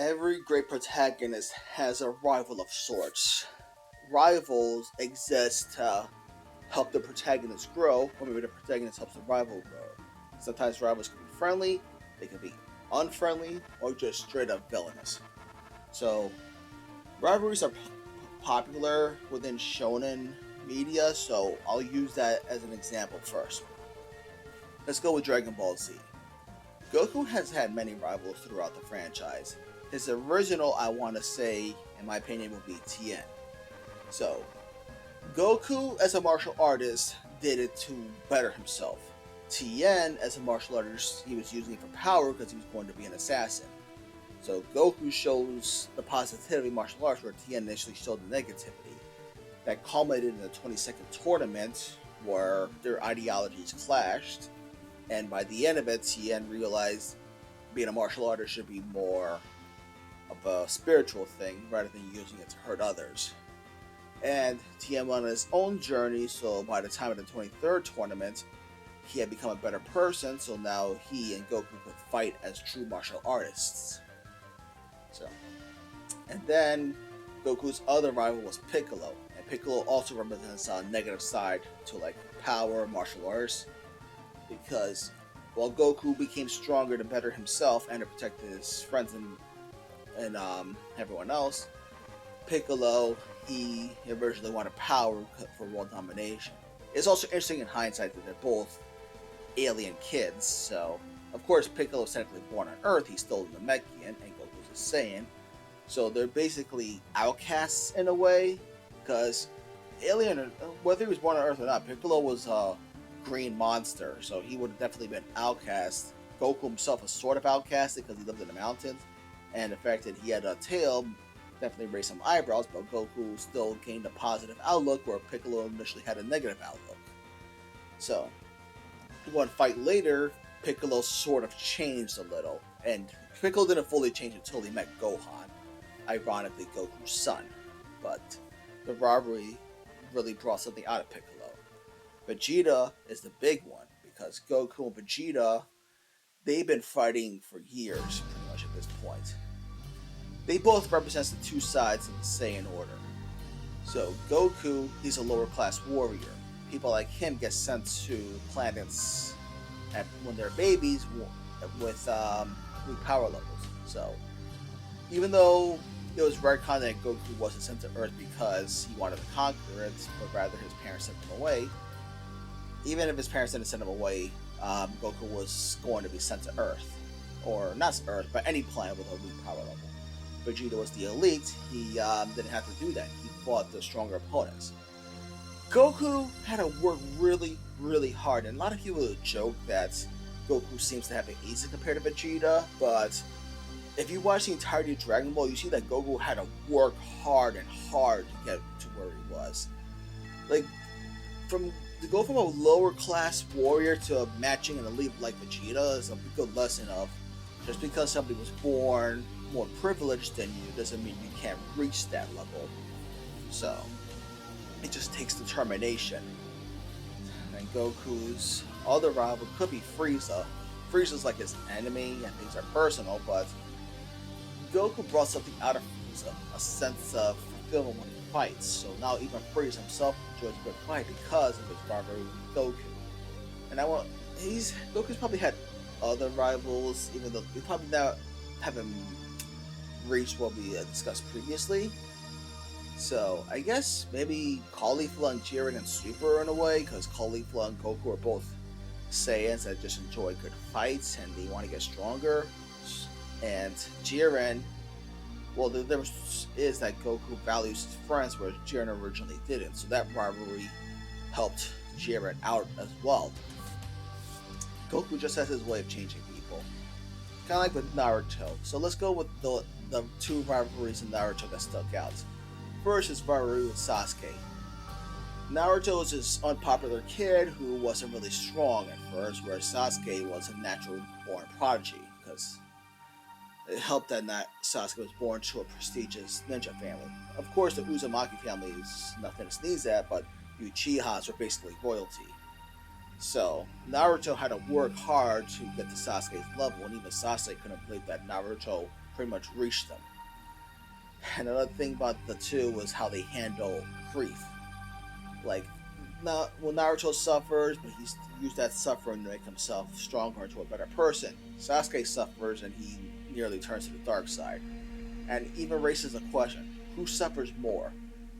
Every great protagonist has a rival of sorts. Rivals exist to help the protagonist grow, or maybe the protagonist helps the rival grow. Sometimes rivals can be friendly, they can be unfriendly, or just straight up villainous. So, rivalries are popular within shonen media, so I'll use that as an example first. Let's go with Dragon Ball Z. Goku has had many rivals throughout the franchise. His original, I want to say, in my opinion, would be Tien. So, Goku as a martial artist did it to better himself. Tien as a martial artist, he was using it for power because he was going to be an assassin. So Goku shows the positivity of martial arts where Tien initially showed the negativity. That culminated in the 22nd tournament where their ideologies clashed, and by the end of it, Tien realized being a martial artist should be more of a spiritual thing rather than using it to hurt others. And Tien went on his own journey, so by the time of the 23rd tournament, he had become a better person, so now he and Goku could fight as true martial artists. So, and then Goku's other rival was Piccolo, and Piccolo also represents a negative side to like power, martial arts, because while Goku became stronger to better himself and to protect his friends and everyone else, Piccolo, he originally wanted power for world domination. It's also interesting in hindsight that they're both alien kids, so of course Piccolo's technically born on Earth, he's still a Namekian, and Goku's a Saiyan, so they're basically outcasts in a way, because alien, whether he was born on Earth or not, Piccolo was a green monster, so he would have definitely been outcast. Goku himself was sort of outcasted because he lived in the mountains, and the fact that he had a tail definitely raised some eyebrows, but Goku still gained a positive outlook where Piccolo initially had a negative outlook. So, one fight later, Piccolo sort of changed a little, and Piccolo didn't fully change until he met Gohan, ironically Goku's son, but the rivalry really brought something out of Piccolo. Vegeta is the big one, because Goku and Vegeta, they've been fighting for years, pretty much at this point. They both represent the two sides of the Saiyan order. So Goku, he's a lower class warrior. People like him get sent to planets when they're babies with weak power levels. So even though it was retconned that Goku wasn't sent to Earth because he wanted to conquer it, but rather his parents sent him away. Even if his parents didn't send him away, Goku was going to be sent to Earth. Or not Earth, but any planet with a weak power level. Vegeta was the elite, he didn't have to do that. He fought the stronger opponents. Goku had to work really, really hard, and a lot of people joke that Goku seems to have it easy compared to Vegeta, but if you watch the entirety of Dragon Ball, you see that Goku had to work hard and hard to get to where he was. Like, to go from a lower class warrior to matching an elite like Vegeta is a good lesson of just because somebody was born more privileged than you doesn't mean you can't reach that level. So, it just takes determination. And Goku's other rival could be Frieza. Frieza's like his enemy and things are personal, but Goku brought something out of Frieza, a sense of fulfillment when he fights. So now even Frieza himself enjoys a good fight because of his rivalry with Goku. And Goku's probably had other rivals, even though we probably not haven't reached what we discussed previously. So I guess maybe Caulifla and Jiren and Super in a way, because Caulifla and Goku are both Saiyans that just enjoy good fights and they want to get stronger. And Jiren, well, the difference is that Goku values his friends, whereas Jiren originally didn't. So that rivalry helped Jiren out as well. Goku just has his way of changing people. Kind of like with Naruto. So let's go with the two rivalries in Naruto that stuck out. First is rivalry with Sasuke. Naruto was this unpopular kid who wasn't really strong at first, whereas Sasuke was a naturally born prodigy, because it helped that Sasuke was born to a prestigious ninja family. Of course, the Uzumaki family is nothing to sneeze at, but Uchihas were basically royalty. So, Naruto had to work hard to get to Sasuke's level, and even Sasuke couldn't believe that Naruto pretty much reach them. And another thing about the two was how they handle grief. Like, Naruto suffers, but he's used that suffering to make himself stronger into a better person. Sasuke suffers, and he nearly turns to the dark side. And even raises a question: who suffers more,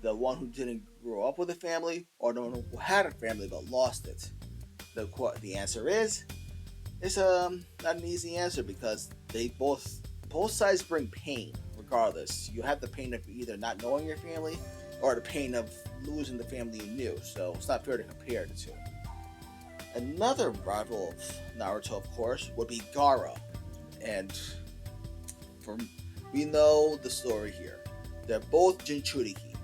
the one who didn't grow up with a family, or the one who had a family but lost it? The answer is, it's not an easy answer, because they both sides bring pain. Regardless, you have the pain of either not knowing your family or the pain of losing the family you knew. So it's not fair to compare the two. Another rival of Naruto, of course, would be Gaara, and we know the story here. They're both Jinchuriki,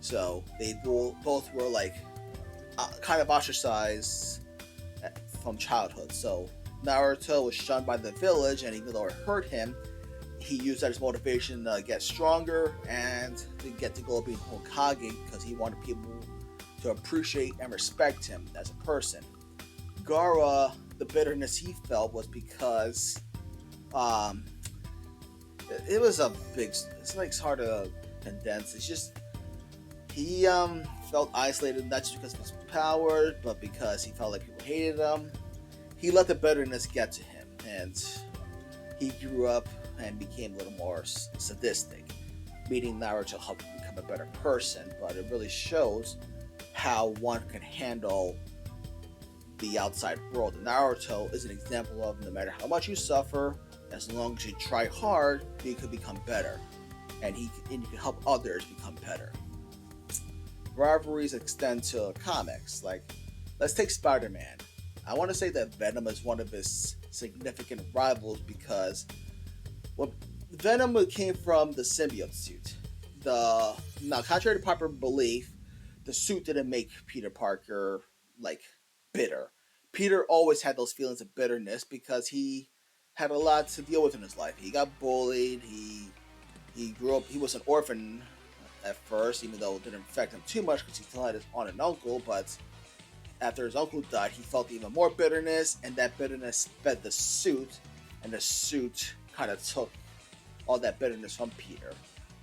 so they both were like kind of ostracized from childhood. So Naruto was shunned by the village, and even though it hurt him, he used that as motivation to get stronger and to get to go being Hokage, because he wanted people to appreciate and respect him as a person. Gaara, the bitterness he felt was because it was a big. It's like it's hard to condense. It's just he felt isolated, not just because of his power, but because he felt like people hated him. He let the bitterness get to him, and he grew up and became a little more sadistic. Meeting Naruto helped him become a better person, but it really shows how one can handle the outside world. And Naruto is an example of, no matter how much you suffer, as long as you try hard, you can become better, and you can help others become better. Rivalries extend to comics. Like, let's take Spider-Man. I want to say that Venom is one of his significant rivals, because Venom came from the symbiote suit. Now, contrary to popular belief, the suit didn't make Peter Parker like bitter. Peter always had those feelings of bitterness because he had a lot to deal with in his life. He got bullied. He grew up. He was an orphan at first, even though it didn't affect him too much because he still had his aunt and uncle. But after his uncle died, he felt even more bitterness, and that bitterness fed the suit, and the suit kind of took all that bitterness from Peter.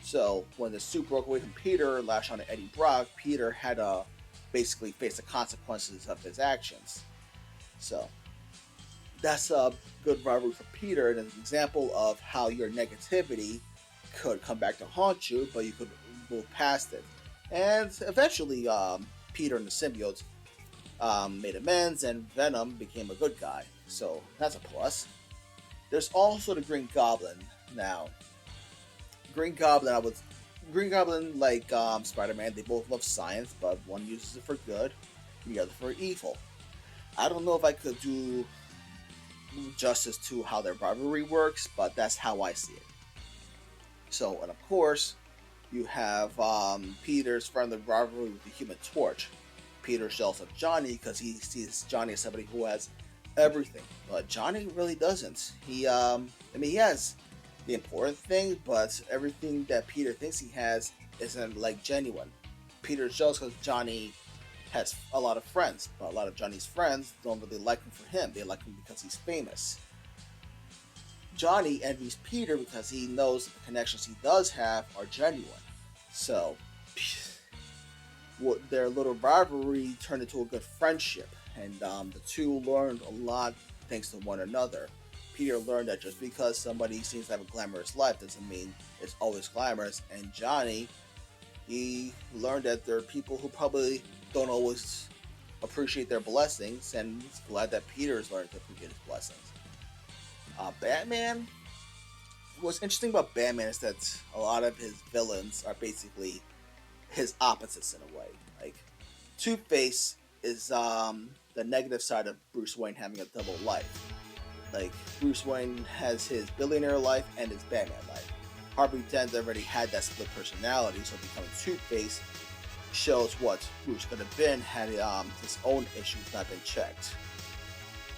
So when the suit broke away from Peter and lashed on Eddie Brock, Peter had to basically face the consequences of his actions. So that's a good rivalry for Peter, and an example of how your negativity could come back to haunt you, but you could move past it. And eventually, Peter and the symbiotes made amends, and Venom became a good guy. So that's a plus. There's also the Green Goblin. Now, Green Goblin, like Spider-Man, they both love science, but one uses it for good, and the other for evil. I don't know if I could do justice to how their rivalry works, but that's how I see it. So, and of course, you have Peter's friendly rivalry with the Human Torch. Peter's jealous of Johnny because he sees Johnny as somebody who has everything, but Johnny really doesn't. He has the important thing, but everything that Peter thinks he has isn't like genuine. Peter's jealous because Johnny has a lot of friends, but a lot of Johnny's friends don't really like him for him. They like him because he's famous. Johnny envies Peter because he knows the connections he does have are genuine. So, their little rivalry turned into a good friendship, and the two learned a lot thanks to one another. Peter learned that just because somebody seems to have a glamorous life doesn't mean it's always glamorous, and Johnny, he learned that there are people who probably don't always appreciate their blessings, and he's glad that Peter's learned to appreciate his blessings. Batman, what's interesting about Batman is that a lot of his villains are basically his opposites in a way. Like, Two-Face is the negative side of Bruce Wayne having a double life. Like, Bruce Wayne has his billionaire life and his Batman life. Harvey Dent already had that split personality, so becoming Two-Face shows what Bruce could have been had his own issues not been checked.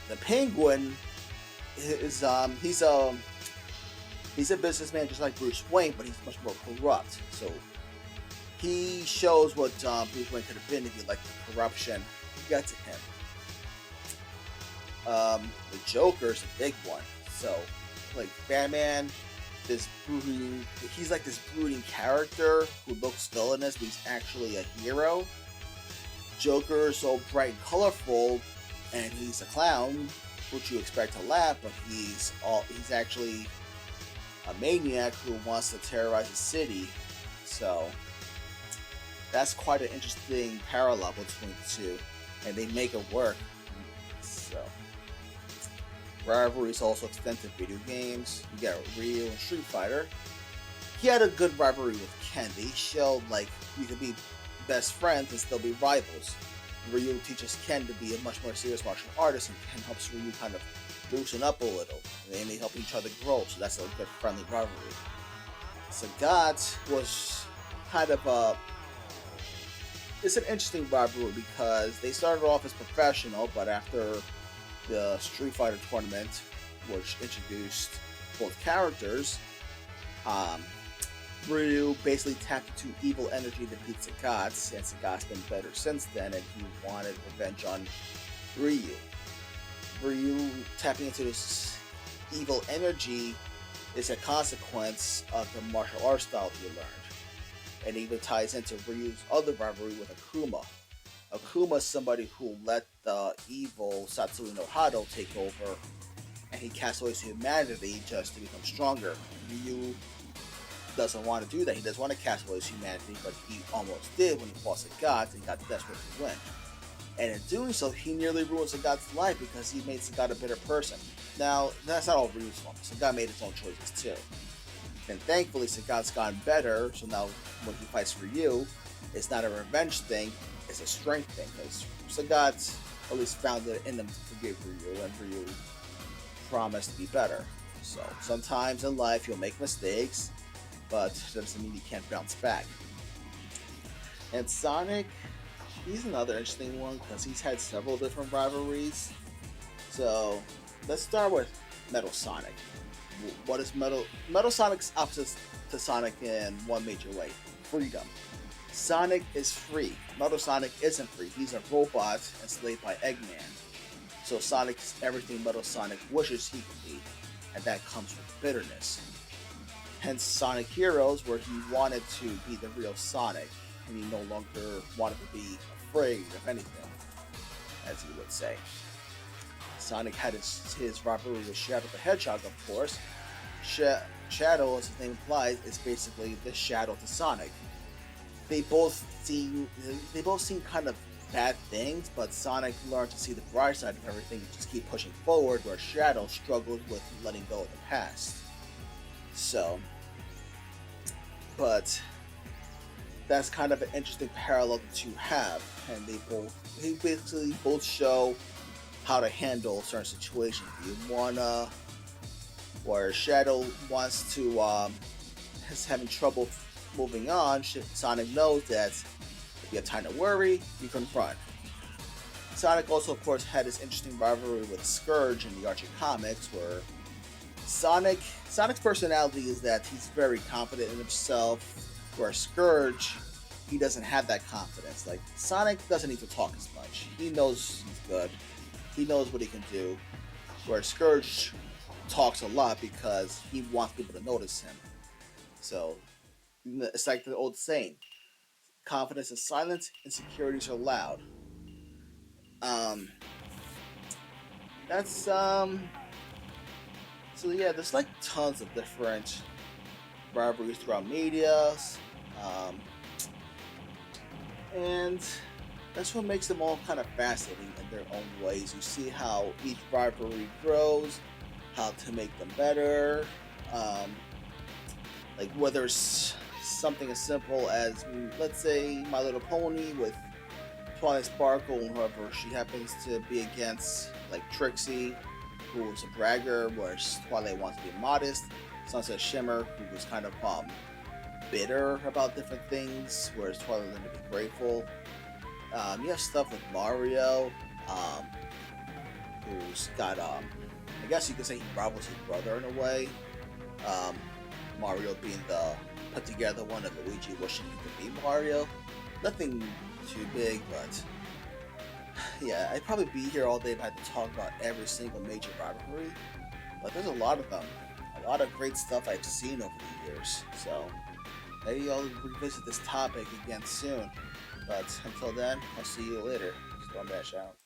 The Penguin is he's a businessman just like Bruce Wayne, but he's much more corrupt. So he shows what Bruce Wayne could have been if you like the corruption got to him. The Joker's a big one. So, like Batman, this brooding. He's like this brooding character who looks villainous, but he's actually a hero. Joker is so bright and colorful, and he's a clown, which you expect to laugh, but he's actually a maniac who wants to terrorize the city. So that's quite an interesting parallel between the two, and they make it work. So Rivalries also extend to video games. You got Ryu and Street Fighter. He had a good rivalry with Ken. They showed like you could be best friends and still be rivals. Ryu teaches Ken to be a much more serious martial artist, and Ken helps Ryu kind of loosen up a little, and they help each other grow. So that's a good friendly rivalry. Sagat was kind of it's an interesting rivalry because they started off as professional, but after the Street Fighter tournament, which introduced both characters, Ryu basically tapped into evil energy to beat Sagat, and Sagat's been better since then, and he wanted revenge on Ryu. Ryu tapping into this evil energy is a consequence of the martial arts style he learned. And even ties into Ryu's other rivalry with Akuma. Akuma is somebody who let the evil Satsui no Hado take over, and he cast away his humanity just to become stronger. Ryu doesn't want to do that. He doesn't want to cast away his humanity, but he almost did when he fought Sagat, and he got desperate to win. And in doing so, he nearly ruined Sagat's life because he made Sagat a bitter person. Now, that's not all Ryu's fault. Sagat made his own choices too. And thankfully, Sagat's gotten better, so now when he fights Ryu, it's not a revenge thing, it's a strength thing. Because Sagat at least found it in him to forgive Ryu, and Ryu promised to be better. So sometimes in life you'll make mistakes, but that doesn't mean you can't bounce back. And Sonic, he's another interesting one because he's had several different rivalries. So let's start with Metal Sonic. What is Metal Sonic's opposite to Sonic in one major way? Freedom. Sonic is free. Metal Sonic isn't free. He's a robot enslaved by Eggman. So Sonic is everything Metal Sonic wishes he could be, and that comes with bitterness. Hence Sonic Heroes, where he wanted to be the real Sonic, and he no longer wanted to be afraid of anything, as he would say. Sonic had his rivalry with Shadow the Hedgehog, of course. Shadow, as his name implies, is basically the shadow to Sonic. They both seem kind of bad things, but Sonic learned to see the bright side of everything and just keep pushing forward, where Shadow struggled with letting go of the past. So, but that's kind of an interesting parallel to have, and they basically both show how to handle certain situations. You wanna, where Shadow wants to, is having trouble moving on, Sonic knows that if you have time to worry, you can run. Sonic also, of course, had this interesting rivalry with Scourge in the Archie comics, where Sonic's personality is that he's very confident in himself, where Scourge, he doesn't have that confidence. Like, Sonic doesn't need to talk as much. He knows he's good. He knows what he can do, where Scourge talks a lot because he wants people to notice him. So, it's like the old saying, confidence is silent, insecurities are loud. So yeah, there's like tons of different rivalries throughout media, and that's what makes them all kind of fascinating in their own ways. You see how each rivalry grows, how to make them better, like whether it's something as simple as, let's say, My Little Pony with Twilight Sparkle and whoever she happens to be against, like Trixie, who was a bragger, whereas Twilight wants to be modest. Sunset Shimmer, who was kind of bitter about different things, whereas Twilight learned to be grateful. You have stuff with Mario, who's got, I guess you could say he rivals his brother in a way. Mario being the put together one, of Luigi wishing he could be Mario. Nothing too big, but yeah, I'd probably be here all day if I had to talk about every single major rivalry. But there's a lot of them. a lot of great stuff I've seen over the years. So maybe I'll revisit this topic again soon. But until then, I'll see you later. Stormbash out.